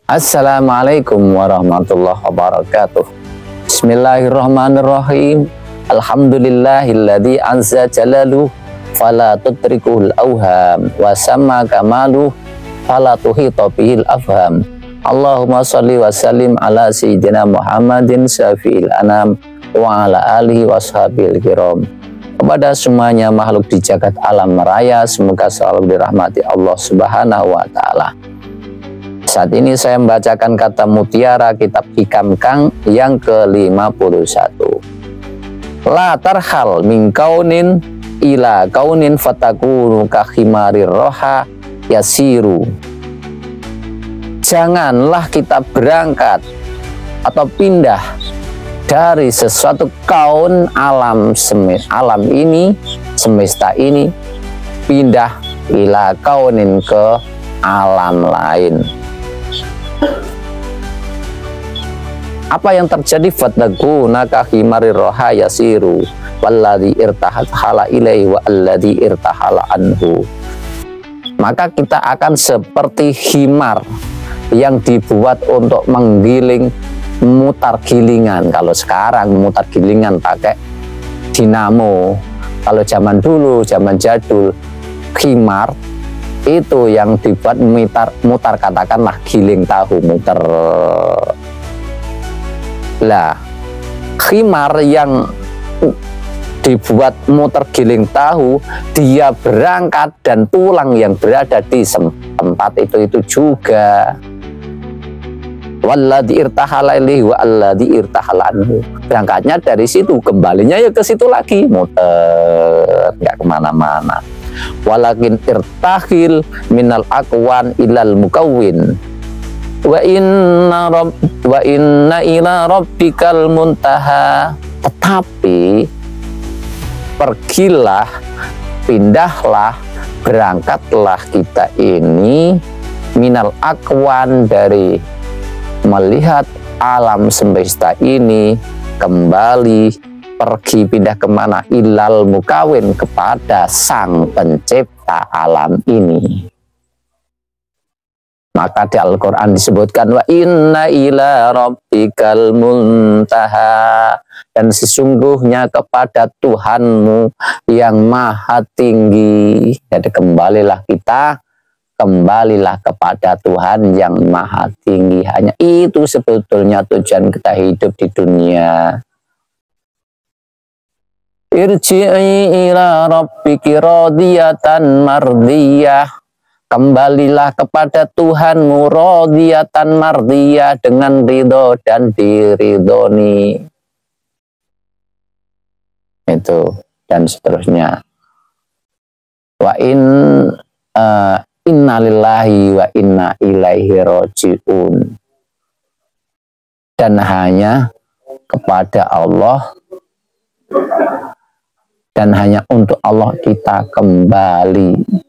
Assalamualaikum warahmatullahi wabarakatuh. Bismillahirrahmanirrahim. Alhamdulillahilladzi anza jalalu fala tudrikul awham wa sama kamalu fala tuhita bihil afham. Allahumma sholli wa sallim ala sayyidina Muhammadin syafi'il anam wa ala alihi washabil kiram. Kepada semuanya makhluk di jagat alam raya, semoga selalu dirahmati Allah Subhanahu wa taala. Saat ini saya membacakan kata mutiara kitab Hikam Kang yang ke-51. La tarhal min kaunin ila kaunin fatakunu kahimarir roha yasiru. Janganlah kita berangkat atau pindah dari sesuatu kaun alam ini, semesta ini, pindah ila kaunin ke alam lain. Apa yang terjadi? Fatakuna kahimarir roha yasiru walladzi irtahala ilaihi wa alladzi irtahala anhu. Maka kita akan seperti himar yang dibuat untuk menggiling, mutar gilingan. Kalau sekarang mutar gilingan pakai dinamo. Kalau zaman dulu, zaman jadul, himar itu yang dibuat mutar katakanlah giling tahu, muter. Lah, khimar yang dibuat muter giling tahu, dia berangkat dan tulang yang berada di tempat itu juga. Walladzi irtahala ilaihi wa alladzi irtahala anhu. Berangkatnya dari situ, kembalinya ya ke situ lagi, muter, nggak kemana-mana. Walakin irtahil minal aqwan ilal mukawwin. Wa inna ila rabbikal muntaha. Tetapi pergilah, pindahlah, berangkatlah kita ini minal aqwan, dari melihat alam semesta ini, kembali pergi pindah kemana? Ilal mukawin, kepada sang pencipta alam ini. Maka di Al-Quran disebutkan wa inna ila rabbikal muntaha, dan sesungguhnya kepada Tuhanmu yang maha tinggi. Jadi kembalilah kita, kembalilah kepada Tuhan yang maha tinggi. Hanya itu sebetulnya tujuan kita hidup di dunia. Irji'i ila rabbiki radiyatan mardiyah. Kembalilah kepada Tuhanmu radiyatan mardiyah, dengan ridho dan diridhoni. Itu dan seterusnya. Wa inna lillahi wa inna ilaihi raji'un. Dan hanya kepada Allah dan hanya untuk Allah kita kembali.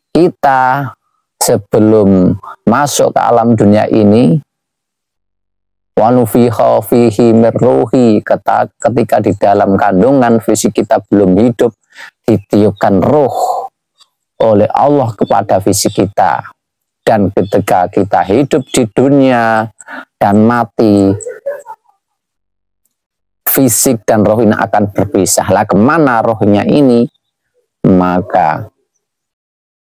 Kita sebelum masuk ke alam dunia ini, wa nufikha fihi mir ruhi, ketika di dalam kandungan fisik kita belum hidup, ditiupkan ruh oleh Allah kepada fisik kita. Dan ketika kita hidup di dunia dan mati, fisik dan roh ini akan berpisah. Lah kemana rohnya ini? Maka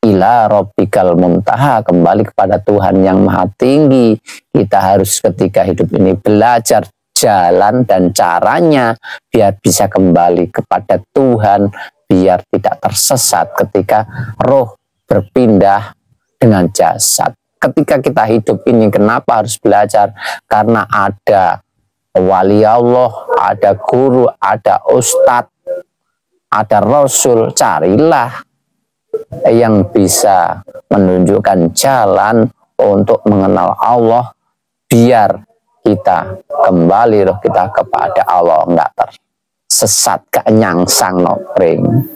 ila rabbikal muntaha, kembali kepada Tuhan yang maha tinggi. Kita harus ketika hidup ini belajar jalan dan caranya biar bisa kembali kepada Tuhan, biar tidak tersesat ketika roh berpindah dengan jasad. Ketika kita hidup ini, kenapa harus belajar? Karena ada wali Allah, ada guru, ada ustadz, ada rasul. Carilah yang bisa menunjukkan jalan untuk mengenal Allah, biar kita kembali roh kita kepada Allah, enggak tersesat, gak nyangsang nopring.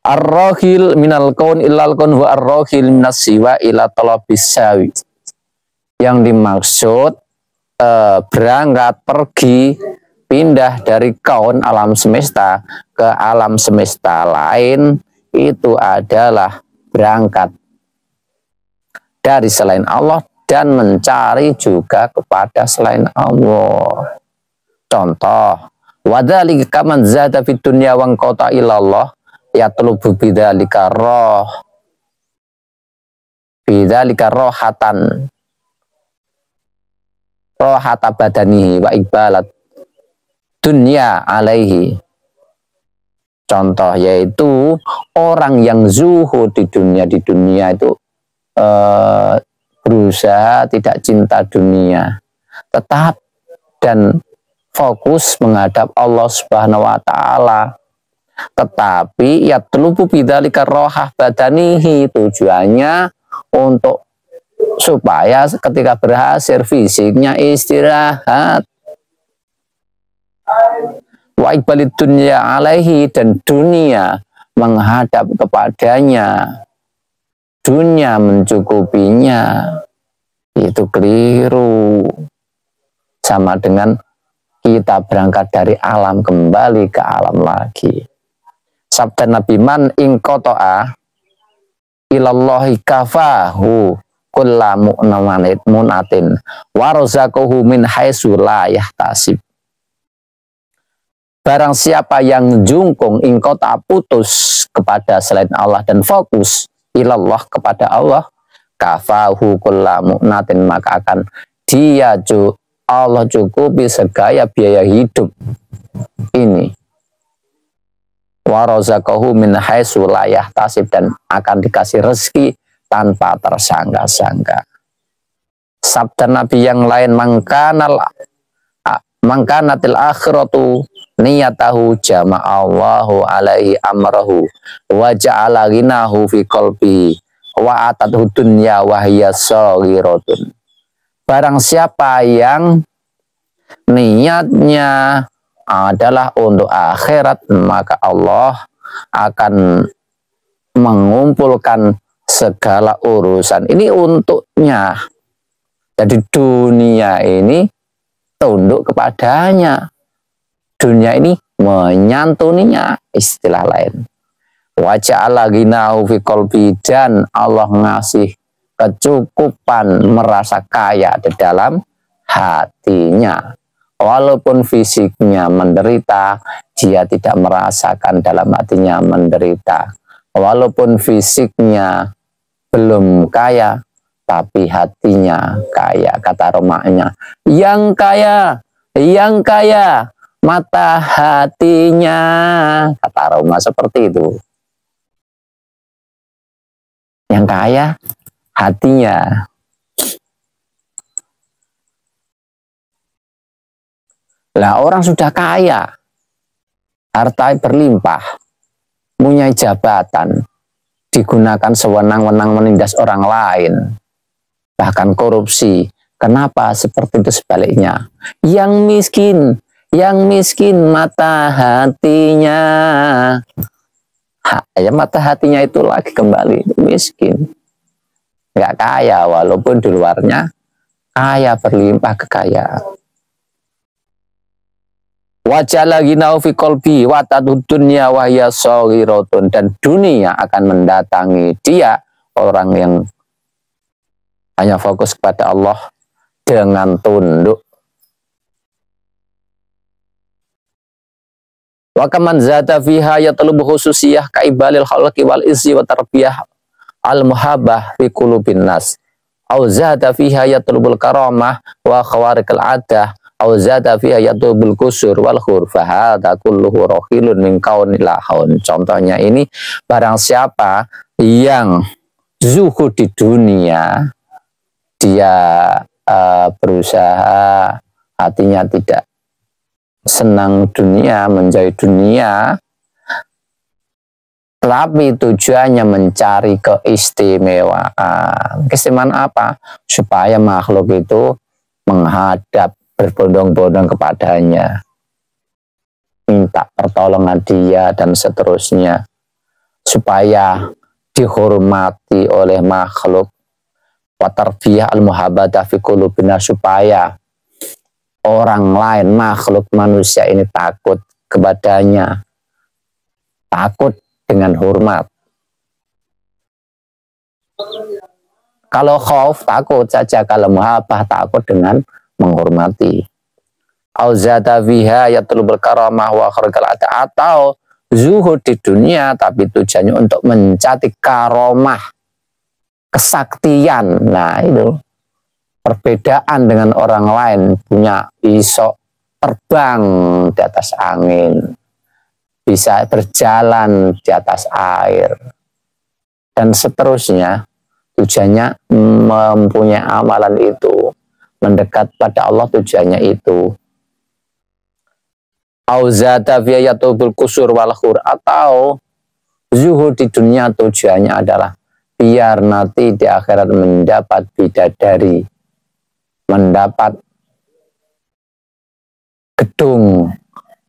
Ar-rahil minal kaun ilal kaun wa ar-rahil minas siwa ila talabis sawi. Yang dimaksud berangkat, pergi, pindah dari kaun alam semesta ke alam semesta lain, itu adalah berangkat dari selain Allah dan mencari juga kepada selain Allah. Contoh, wadzalika man zada fid dunya wa qata ilallah yatlubu bidzalika rohata badanihi wa iqbalat dunya alaihi. Contoh yaitu orang yang zuhud di dunia itu berusaha tidak cinta dunia, tetap dan fokus menghadap Allah Subhanahu wa taala. Tetapi ya telubu bidzalika rohah badanihi, tujuannya untuk supaya ketika berhasil fisiknya istirahat. Wa iqbalid dunya alaihi, dan dunia menghadap kepadanya, dunia mencukupinya. Itu keliru. Sama dengan kita berangkat dari alam kembali ke alam lagi. Sabda Nabi, man ing qata'a ilallahi kafahu kulla mu'atin wa razaqahu min haitsu la yahtasib. Barang siapa yang jungkung ing qata, putus kepada selain Allah dan fokus ilallah kepada Allah, kafahu kulla mu'atin, maka akan Allah cukupi segala biaya hidup ini. Wa razaqahu min haitsu la yahtasib, dan akan dikasih rezeki tanpa tersangka-sangka. Sabda Nabi yang lain, mangkanatil akhiratu niyatahu jama'allahu alaihi amrahu wa ja'ala ghinahu fi qalbi wa atadhu dunya wa hiya saghiratun. Barang siapa yang niatnya adalah untuk akhirat, maka Allah akan mengumpulkan segala urusan ini untuknya. Jadi dunia ini tunduk kepadanya, dunia ini menyantuninya, istilah lain. Wa ja'ala ghinahu fi qalbi, dan Allah ngasih kecukupan, merasa kaya di dalam hatinya. Walaupun fisiknya menderita, dia tidak merasakan dalam hatinya menderita. Walaupun fisiknya belum kaya, tapi hatinya kaya. Kata Romanya, yang kaya mata hatinya. Kata Roma seperti itu. Yang kaya hatinya. Lah orang sudah kaya, harta berlimpah, punya jabatan, digunakan sewenang-wenang menindas orang lain, bahkan korupsi. Kenapa seperti itu sebaliknya? Yang miskin mata hatinya. Ya mata hatinya itu lagi kembali miskin. Nggak kaya, walaupun di luarnya kaya, berlimpah kekayaan. Wajah lagi fi qalbi wa tadud dunya wa hiya saghiratun, dan dunia akan mendatangi dia, orang yang hanya fokus kepada Allah dengan tunduk. Wa kaman zata fiha yatlubu khususiyah kaibalil khalqi wal izzi wa tarbiyah al muhabbah fi qulubin nas, au zata fiha yatlubul karamah wa khawariqal adah, au zata fiha yatlubul kusur wal khurfa, hadza kulluhu rakhilun min kaunil lahun. Contohnya ini, barang siapa yang zuhud di dunia, dia berusaha hatinya tidak senang dunia, menjauhi dunia, tapi tujuannya mencari keistimewaan. Keistimewaan apa? Supaya makhluk itu menghadap, berbondong-bondong kepadanya, minta pertolongan dia, dan seterusnya, supaya dihormati oleh makhluk. Wa tarbiyah al-muhabbadah fi qulubina, supaya orang lain, makhluk manusia ini takut kepadanya, takut dengan hormat. Kalau khauf takut saja, kalau muhabah takut dengan menghormati. Auzata fiha yatlubul karamah wa kharqal ada, atau zuhud di dunia tapi tujuannya untuk mencari karomah, kesaktian. Nah itu perbedaan dengan orang lain, punya iso terbang di atas angin, bisa berjalan di atas air, dan seterusnya. Tujuannya mempunyai amalan itu, mendekat pada Allah, tujuannya itu. Auzata fiyatubul kusur wal khur, atau zuhud di dunia tujuannya adalah biar nanti di akhirat mendapat bidadari, mendapat gedung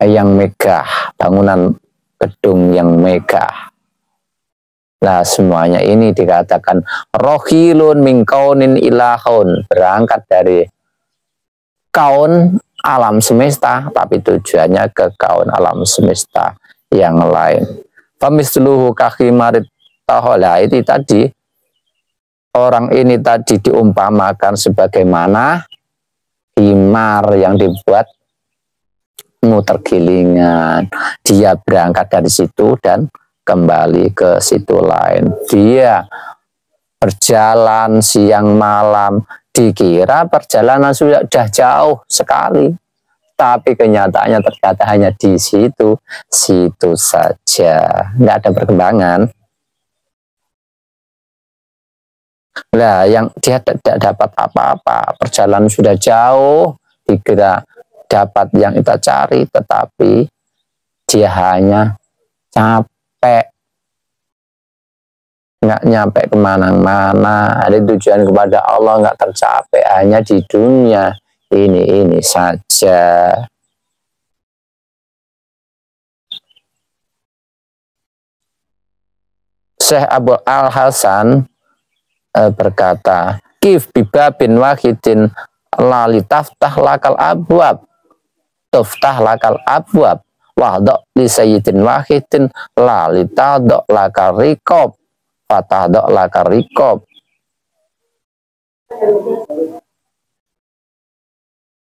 yang megah, bangunan gedung yang megah. Nah semuanya ini dikatakan rohilun min kaunin ila kaun, berangkat dari kaun alam semesta tapi tujuannya ke kaun alam semesta yang lain. Famisluhu kahimarit tahola, itu tadi orang ini tadi diumpamakan sebagaimana himar yang dibuat muter gilingan, dia berangkat dari situ dan kembali ke situ lain. Dia berjalan siang malam, dikira perjalanan sudah jauh sekali, tapi kenyataannya ternyata hanya di situ saja, nggak ada perkembangan. Nah, yang dia tidak dapat apa-apa, perjalanan sudah jauh, dikira dapat yang kita cari, tetapi dia hanya capek, nggak nyampe kemana-mana. Ada tujuan kepada Allah nggak tercapai, hanya di dunia ini saja. Syekh Abu Al-Hasan berkata, kif bibabin wahidin lalitaftah lakal abwab, tuftah lakal abwab, wahdok li sayyidin wahidin lalitadok lakal rikob, fatadok lakal rikob.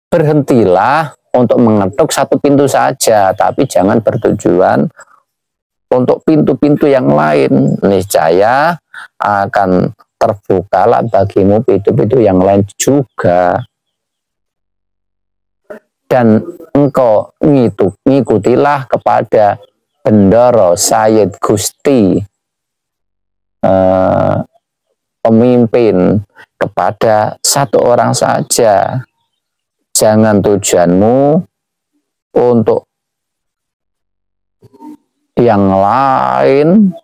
Berhentilah untuk mengetuk satu pintu saja, tapi jangan bertujuan untuk pintu-pintu yang lain. Niscaya akan terbukalah bagimu pintu-pintu yang lain juga. Dan engkau ngikutilah kepada bendoro Sayyid Gusti, pemimpin, kepada satu orang saja. Jangan tujuanmu untuk yang lain,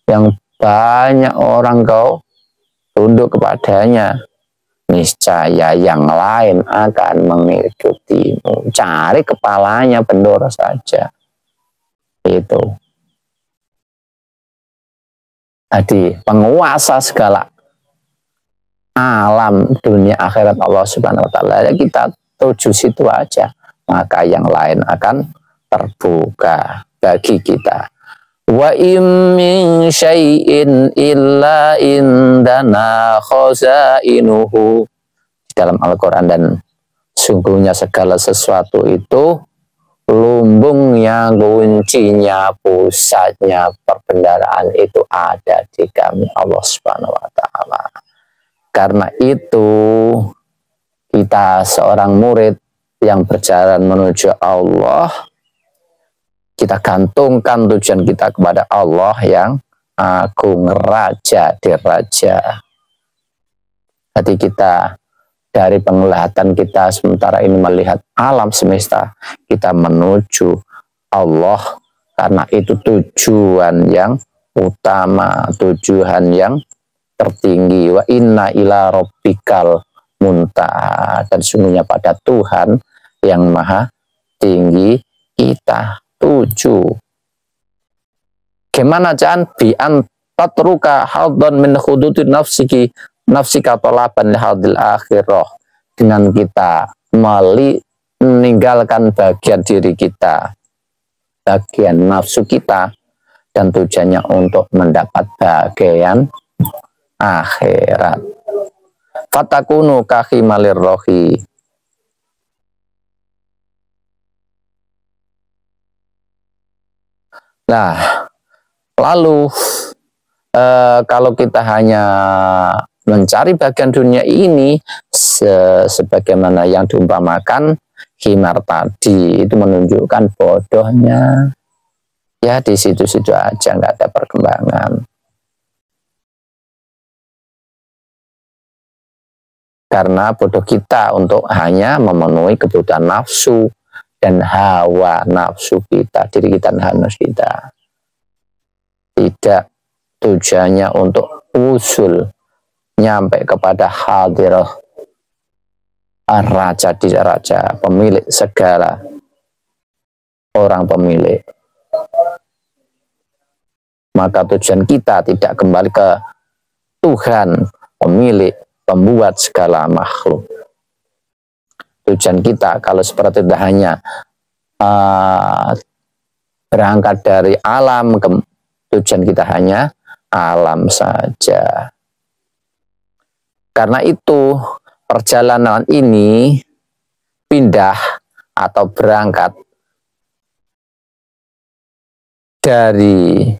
yang banyak orang kau tunduk kepadanya, niscaya yang lain akan mengikutimu. Cari kepalanya bendoro saja. Itu. Jadi penguasa segala alam dunia akhirat Allah Subhanahu wa taala, kita tuju situ aja, maka yang lain akan terbuka bagi kita. Wa im min syai'in illa indana khazainuhu, dalam Al-Quran, dan sungguhnya segala sesuatu itu lumbungnya, kuncinya, pusatnya, perbendaharaan itu ada di kami Allah Subhanahu wa taala. Karena itu kita seorang murid yang berjalan menuju Allah, kita gantungkan tujuan kita kepada Allah yang agung, raja di raja. Jadi kita dari penglihatan kita sementara ini melihat alam semesta, kita menuju Allah, karena itu tujuan yang utama, tujuan yang tertinggi. Wa inna ila rabbikal muntaha, dan sungguhnya pada Tuhan yang maha tinggi kita tuju. Gimana Jan? Bi an tatruka haddan min hududin nafsika talaban lihadil akhirah, dengan kita meninggalkan bagian diri kita, bagian nafsu kita, dan tujuannya untuk mendapat bagian akhirat. Fatakunu kahimalir rohi. Nah, lalu kalau kita hanya mencari bagian dunia ini sebagaimana yang diumpamakan himar tadi, itu menunjukkan bodohnya. Ya di situ-situ aja, nggak ada perkembangan. Karena bodoh kita untuk hanya memenuhi kebutuhan nafsu dan hawa nafsu kita, diri kita dan hawa nafsu kita. Tidak tujuannya untuk usul nyampe kepada hadirah raja di raja, pemilik segala orang pemilik. Maka tujuan kita tidak kembali ke Tuhan, pemilik, pembuat segala makhluk. Tujuan kita kalau seperti itu hanya berangkat dari alam, tujuan kita hanya alam saja. Karena itu perjalanan ini pindah atau berangkat dari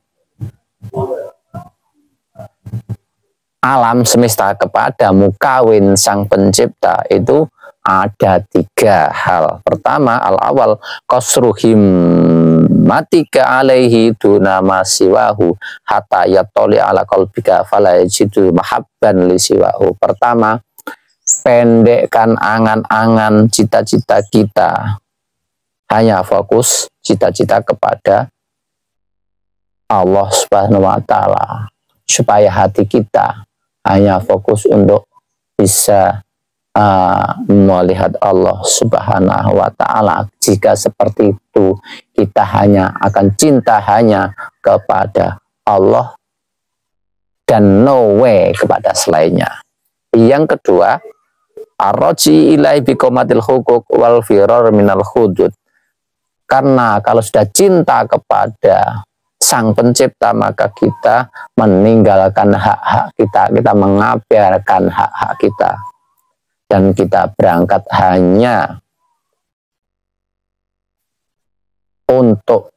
alam semesta kepada mukawin sang pencipta itu ada 3 hal. Pertama, al-awal qasruhim matika alaihi dunama siwahu hatta yatoli ala qalbika fala yajidu mahabban li siwahu. Pertama, pendekkan angan-angan cita-cita kita, hanya fokus cita-cita kepada Allah Subhanahu wa taala, supaya hati kita hanya fokus untuk bisa melihat Allah Subhanahu wa taala. Jika seperti itu, kita hanya akan cinta hanya kepada Allah dan no way kepada selainnya. Yang kedua, arroji ilai bikomatil hukuk wal firar minal hudud. Karena kalau sudah cinta kepada sang pencipta, maka kita meninggalkan hak-hak kita, kita mengabaikan hak-hak kita, dan kita berangkat hanya untuk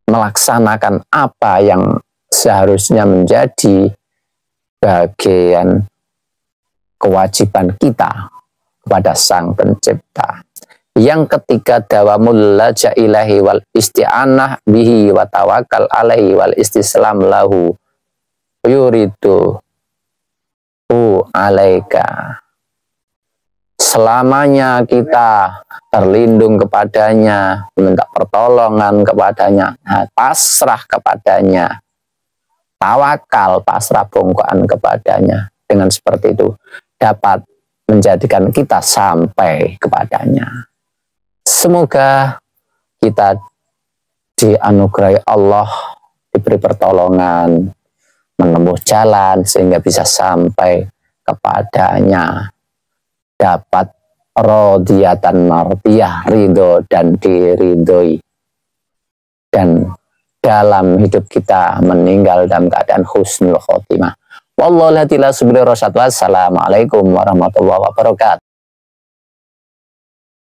melaksanakan apa yang seharusnya menjadi bagian kewajiban kita kepada sang pencipta. Yang ketiga, dawamul laja ilahi wal isti'anah bihi wa tawakal alaihi wal istislam lahu yuridu alaika. Selamanya kita terlindung kepadanya, minta pertolongan kepadanya, pasrah kepadanya, tawakal, pasrah bongkoan kepadanya. Dengan seperti itu dapat menjadikan kita sampai kepadanya. Semoga kita dianugerahi Allah, diberi pertolongan, menempuh jalan sehingga bisa sampai kepadanya, dapat rodiyatan mardiyah, ridho dan diridhoi, dan dalam hidup kita meninggal dalam keadaan husnul khotimah. Wallahualam. Wassalamualaikum warahmatullahi wabarakatuh.